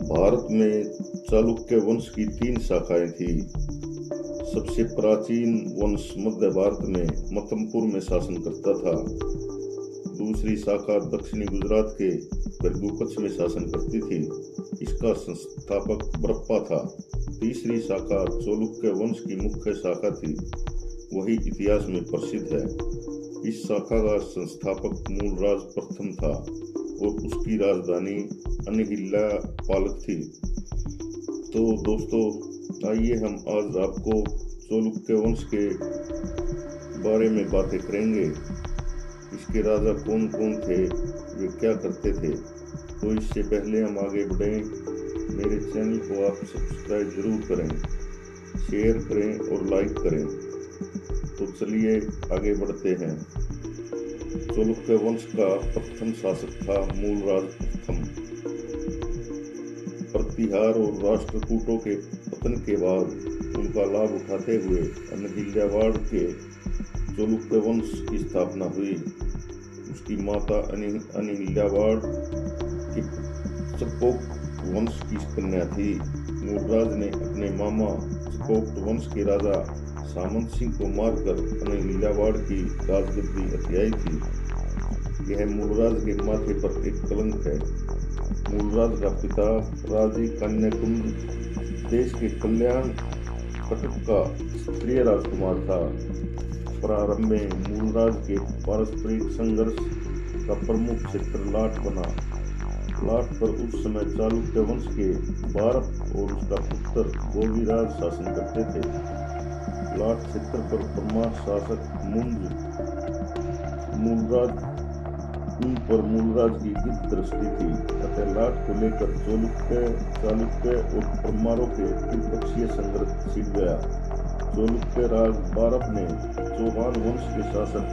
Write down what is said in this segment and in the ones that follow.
भारत में चालुक्य वंश की तीन शाखाएं थी। सबसे प्राचीन वंश मध्य भारत में मतमपुर में शासन करता था। दूसरी शाखा दक्षिणी गुजरात के भृगु में शासन करती थी। इसका संस्थापक बरप्पा था। तीसरी शाखा चालुक्य वंश की मुख्य शाखा थी, वही इतिहास में प्रसिद्ध है। इस शाखा का संस्थापक मूलराज प्रथम था और उसकी राजधानी अनहिल्या पालक थी। तो दोस्तों, आइए हम आज आपको चालुक्य वंश के बारे में बातें करेंगे। इसके राजा कौन कौन थे, वे क्या करते थे। तो इससे पहले हम आगे बढ़ें, मेरे चैनल को आप सब्सक्राइब जरूर करें, शेयर करें और लाइक करें। तो चलिए आगे बढ़ते हैं। चालुक्य वंश का प्रथम शासक था मूलराज प्रथम। प्रतिहार और राष्ट्रकूटों के पतन के बाद उनका लाभ उठाते हुए अनहिल्यावाड़ के चालुक्य वंश की स्थापना हुई। उसकी माता अनहिल्यावाड़ की चकोट वंश की कन्या थी। मूलराज ने अपने मामा चकोट वंश के राजा सामंत सिंह को मारकर अनहिल्यावाड़ की राजगद्दी हथियाई थी। यह मूलराज के माथे पर एक कलंक है। मूलराज का पिता राजी कन्याकुंज देश के कल्याण कटक का क्षत्रिय राजकुमार था। प्रारंभ में मूलराज के पारस्परिक संघर्ष का प्रमुख क्षेत्र लाट बना। लाट पर उस समय चालुक्य वंश के बारप और उसका पुत्र गोविराज शासन करते थे। लाट क्षेत्र पर परमार शासक मूलराज की गिद्ध दृष्टि थी। अतः लाट को लेकर चालुक्य और परमारों के त्रिपक्षीय संघर्ष छिड़ गया। चालुक्य राज बारप ने चौहान वंश के शासक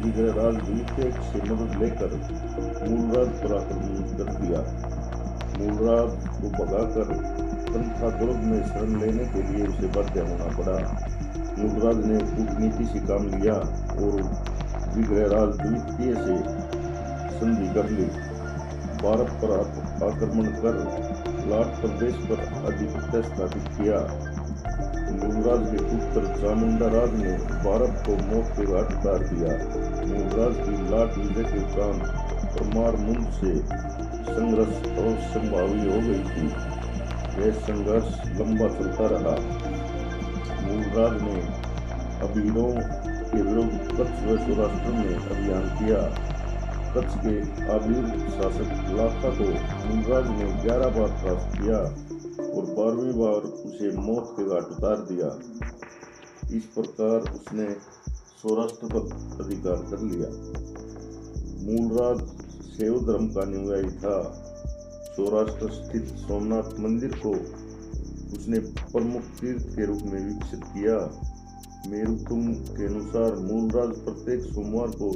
विग्रहराज द्वितीय से मदद लेकर मूलराज पर आक्रमण कर दिया। मूलराज को भगाकर पंथा दुर्ग में शरण लेने के लिए उसे बाध्य होना पड़ा। मूलराज ने कूटनीति से काम लिया और विग्रहराज द्वितीय से संधि कर ली। बारप पर आक्रमण कर लाट प्रदेश पर आधिपत्य स्थापित किया। मूलराज के पुत्र चामुंडाराज ने बारप को मौत के घाट उतार दिया। मूलराज की लाट विजय के उपरांत परमार मुंड से संघर्ष अवश्यंभावी हो गई थी। यह संघर्ष लंबा चलता रहा। मूलराज ने अबीरों के विरुद्ध कच्छ व सौराष्ट्र में अभियान किया। कच्छ के आबिर शासक लाखा को मूलराज ने 11 बार परास्त किया और 12वीं बार उसे मौत के घाट उतार दिया। इस प्रकार उसने सौराष्ट्र पर अधिकार कर लिया। मूलराज शैव धर्म का अनुयायी था। सौराष्ट्र स्थित सोमनाथ मंदिर को उसने प्रमुख तीर्थ के रूप में विकसित किया। मेरुतुंग के अनुसार मूलराज प्रत्येक सोमवार को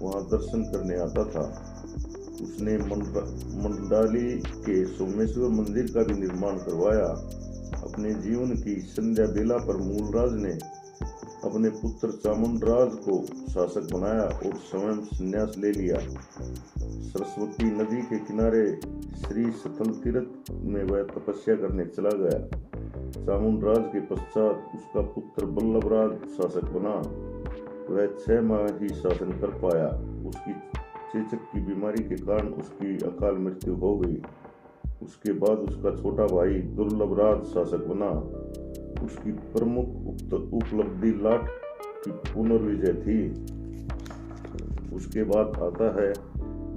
वहां दर्शन करने आता था। उसने मंडाली के सोमेश्वर मंदिर का भी निर्माण करवाया। अपने जीवन की संध्या बेला पर मूलराज ने अपने पुत्र चामुंडराज को शासक बनाया और स्वयं संन्यास ले लिया। सरस्वती नदी के किनारे श्री स्थल तीर्थ में वह तपस्या करने चला गया। चामुंडराज के पश्चात उसका पुत्र बल्लभराज शासक बना। वह 6 माह ही शासन कर पाया। उसकी चेचक की बीमारी के कारण उसकी अकाल मृत्यु हो गई। उसके बाद उसका छोटा भाई दुर्लभराज शासक बना। उसकी प्रमुख उपलब्धि लाट की पुनर्विजय थी। उसके बाद आता है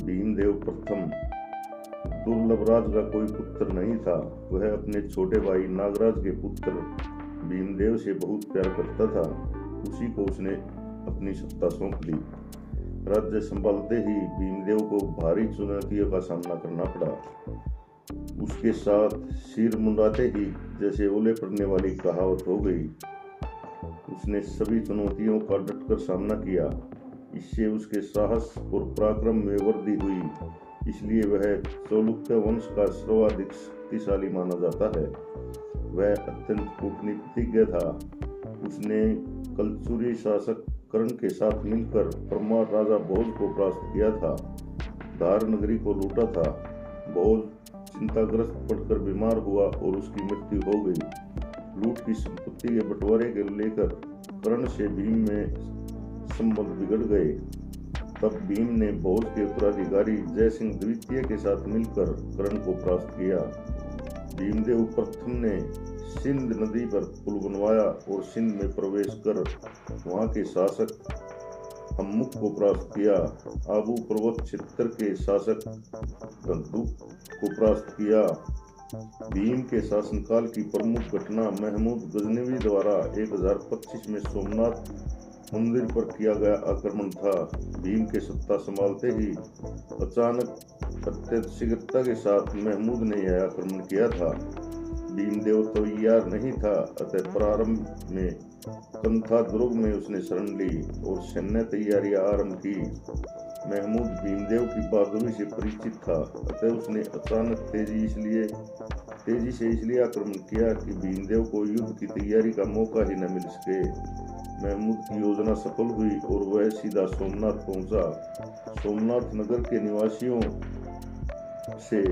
भीमदेव प्रथम। दुर्लभराज का कोई पुत्र नहीं था। वह अपने छोटे भाई नागराज के पुत्र भीमदेव से बहुत प्यार करता था। उसी को उसने अपनी सत्ता सौंप ली। राज्य संभालते ही भीमदेव को भारी चुनौतियों का सामना करना पड़ा। उसके साथ सिर मुंडाते ही जैसे ओले पड़ने वाली कहावत हो गई। उसने सभी चुनौतियों का डटकर सामना किया। इससे उसके साहस और पराक्रम में वृद्धि हुई। इसलिए वह चालुक्य वंश का सर्वाधिक शक्तिशाली माना जाता है। वह अत्यंत कूटनीतिज्ञ था। उसने कलचुरी शासक कर्ण के साथ मिलकर परमार राजा भोज को परास्त किया था। धार नगरी को लूटा था। भोज चिंताग्रस्त पड़कर बीमार हुआ और उसकी मृत्यु हो गई। लूट की संपत्ति के बंटवारे को लेकर कर्ण से भीम में संबंध बिगड़ गए। तब भीम ने भोज के उत्तराधिकारी जयसिंह द्वितीय के साथ मिलकर कर्ण को परास्त किया। भीमदेव प्रथम ने सिंध नदी पर पुल बनवाया और सिंध में प्रवेश कर वहां के शासक हम्मुक को परास्त किया। आबू पर्वत क्षेत्र के शासक गंदुक को परास्त किया। भीम के शासनकाल की प्रमुख घटना महमूद गजनवी द्वारा 1025 में सोमनाथ मंदिर पर किया गया आक्रमण था। भीम के सत्ता संभालते ही अचानक अत्यंत शीघ्रता के साथ महमूद ने यह आक्रमण किया था। भीमदेव तैयार नहीं था, अतः प्रारंभ में कंथा दुर्ग में उसने शरण ली और सैन्य तैयारियां आरंभ की। महमूद भीमदेव की बहादुरी से परिचित था, अतः उसने अचानक तेजी से इसलिए आक्रमण किया कि भीमदेव को युद्ध की तैयारी का मौका ही न मिल सके। महमूद की योजना सफल हुई और वह सीधा सोमनाथ पहुंचा। सोमनाथ नगर के निवासियों से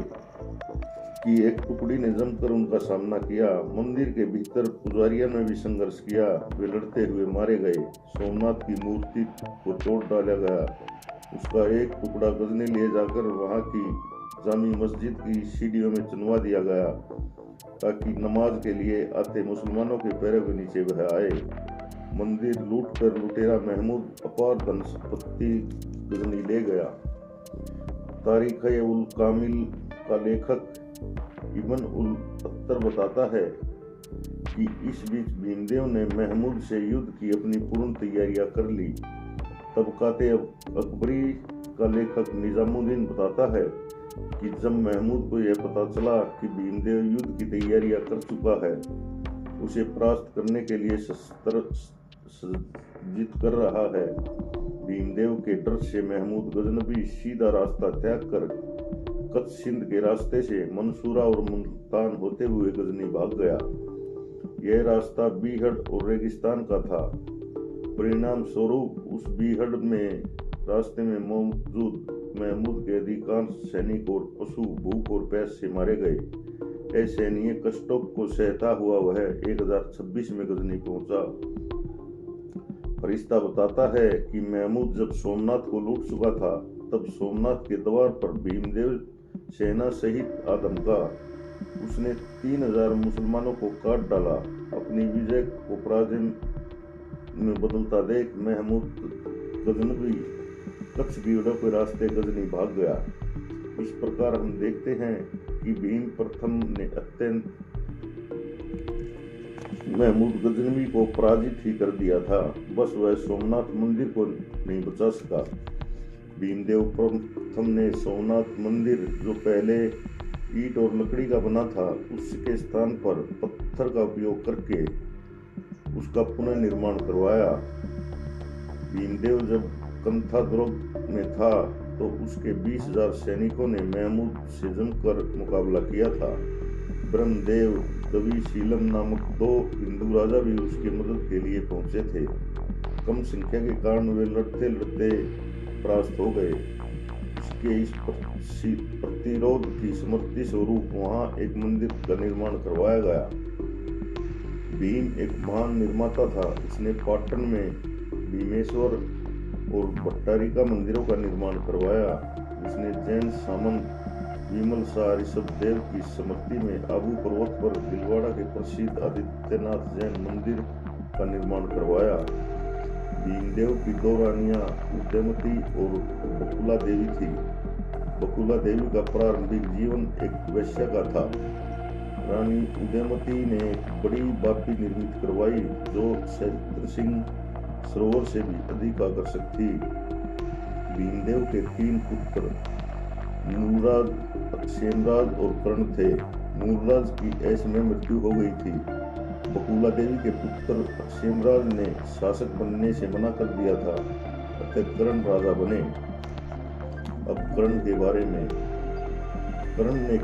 की एक टुकड़ी ने जमकर उनका सामना किया। मंदिर के भीतर पुजारियों ने भी संघर्ष किया। वे लड़ते हुए मारे गए। सोमनाथ की मूर्ति को तोड़ डाला गया। उसका एक टुकड़ा गजनी ले जाकर वहां की जामी मस्जिद की सीढ़ियों में चुनवा दिया गया ताकि नमाज के लिए आते मुसलमानों के पैरों के नीचे वह आए। मंदिर लूट कर लुटेरा महमूद अपार धन संपत्ति गजनी ले गया। तारीख उल कामिल का लेखक इब्न उल अत्तर बताता है कि इस बीच भीमदेव ने महमूद से युद्ध की अपनी पूर्ण तैयारियां कर ली। तबकाते अकबरी का लेखक निजामुद्दीन बताता है कि जब महमूद को यह पता चला कि भीमदेव युद्ध की तैयारियां कर चुका है, उसे परास्त करने के लिए शस्त्र सज्जित कर रहा है, भीमदेव के डर से महमूद गजनबी सीधा रास्ता त्याग कर कच्छ सिंध के रास्ते से मंसूरा और मुल्तान होते हुए गजनी भाग गया। यह रास्ता बीहड़ और रेगिस्तान का था। परिणाम स्वरूप उस बीहड़ में रास्ते में मौजूद महमूद के अधिकांश सैनिक और पशु भूख और प्यास से मारे गए। असहनीय कष्टों को सहता हुआ वह 1026 में गजनी पहुंचा। फरिश्ता बताता है कि महमूद जब सोमनाथ को लूट चुका था, तब सोमनाथ के द्वार पर भीमदेव सेना सहित आ धमका। उसने 3000 मुसलमानों को काट डाला। अपनी विजय को पराजय में बदलता देख महमूद गजनवी कच्छ बीहड़ों के रास्ते गजनी भाग गया। इस प्रकार हम देखते हैं कि भीम प्रथम ने अत्यंत महमूद गजनवी को पराजित ही कर दिया था, बस वह सोमनाथ मंदिर को नहीं बचा सका। भीमदेव प्रथम ने सोमनाथ मंदिर, जो पहले ईंट और लकड़ी का बना था, उसके स्थान पर पत्थर का उपयोग करके उसका पुनर्निर्माण करवाया। भीमदेव जब कंथा दुर्ग में था तो उसके 20,000 सैनिकों ने महमूद से जमकर मुकाबला किया था। ब्रह्मदेव दवीशीलम नामक 2 हिंदू राजा भी उसकी मदद के लिए पहुंचे थे। कम संख्या के कारण वे लड़ते लड़ते परास्त हो गए। उसके इस प्रतिरोध की स्मृति स्वरूप वहां एक मंदिर का निर्माण करवाया गया। भीम एक महान निर्माता था। उसने पाटन में भीमेश्वर और भट्टारिका मंदिरों का निर्माण करवाया। उसने जैन सामंत विमल शाह ऋषभदेव की स्मृति में आबू पर्वत पर दिलवाड़ा के प्रसिद्ध आदित्यनाथ जैन मंदिर का निर्माण करवाया। भीमदेव की 2 रानियां उदयमती और बकुला देवी थी। बकुला देवी का प्रारंभिक जीवन एक वैश्या का था। रानी उदयमती ने एक बड़ी बापी निर्मित करवाई जो सैत्र सिंह सरोवर से भी अधिक आकर्षक थी। भीमदेव के 3 पुत्र मूलराज, अक्षेमराज और कर्ण थे। मूलराज की ऐसे में मृत्यु हो गई थी। बकुला देवी के पुत्र अक्षेमराज ने शासक बनने से मना कर दिया था, अतः कर्ण राजा बने। अब कर्ण के बारे में। कर्ण ने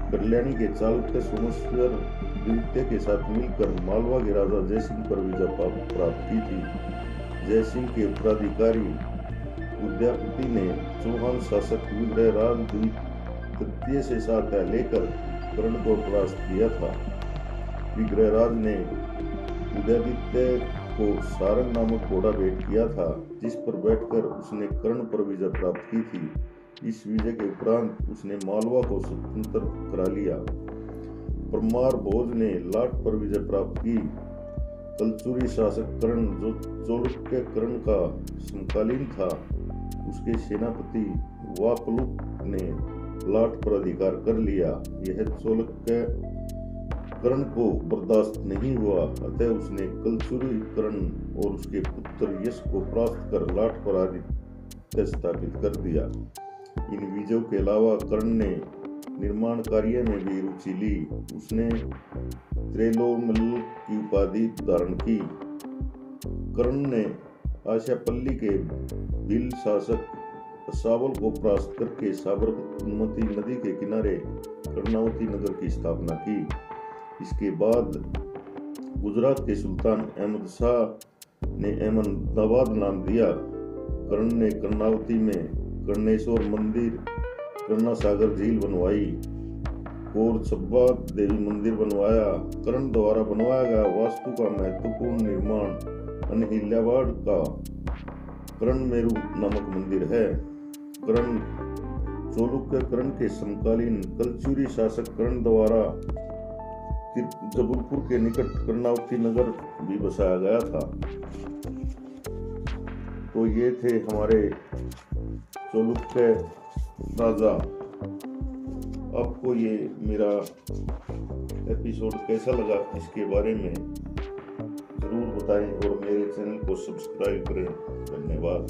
कल्याणी के चालुक्य सोमेश्वर द्वितीय के साथ मिलकर मालवा के राजा जयसिंह पर विजय प्राप्त की थी। जयसिंह के उत्तराधिकारी उदयापति ने चौहान शासक विग्रहराज तृतीय से सहायता लेकर कर्ण को परास्त किया था। विग्रहराज ने उदयादित्य को सारंग नामक घोड़ा भेंट किया था, जिस पर बैठकर उसने कर्ण पर विजय प्राप्त की थी। इस विजय के उपरांत उसने मालवा को स्वतंत्र करा लिया। परमार भोज ने लाट पर विजय प्राप्त की। कलचुरी शासक कर्ण, जो चालुक्य कर्ण का समकालीन था, उसके सेनापति वापलुक ने लाट पर अधिकार कर लिया। यह चालुक्य कर्ण को बर्दाश्त नहीं हुआ, अतः उसने कलचुरी कर्ण और उसके पुत्र यश को परास्त कर लाट पर आदित्य स्थापित कर दिया। इन विजयों के अलावा कर्ण ने निर्माण कार्य में भी रुचि ली। उसने त्रेलोमल्ल की उपाधि धारण की। कर्ण ने आशापल्ली के भील शासक असावल को परास्त करके साबरमती नदी के किनारे कर्णावती नगर की स्थापना की। इसके बाद गुजरात के सुल्तान अहमद शाह ने अहमदाबाद नाम दिया। कर्ण ने कर्णावती में कर्णेश्वर मंदिर, कर्णा सागर झील बनवाई, और छब्बा देवी मंदिर बनवाया। कर्ण द्वारा बनवाया गया वास्तु का महत्वपूर्ण निर्माण अनहिल्यावाड़ का कर्णमेरु नामक मंदिर है। कर्ण चालुक्य कर्ण के समकालीन कलचुरी शासक कर्ण द्वारा जबलपुर के निकट कर्णावती नगर भी बसाया गया था। तो ये थे हमारे चालुक्य राजा। आपको ये मेरा एपिसोड कैसा लगा इसके बारे में जरूर बताएं और मेरे चैनल को सब्सक्राइब करें। धन्यवाद।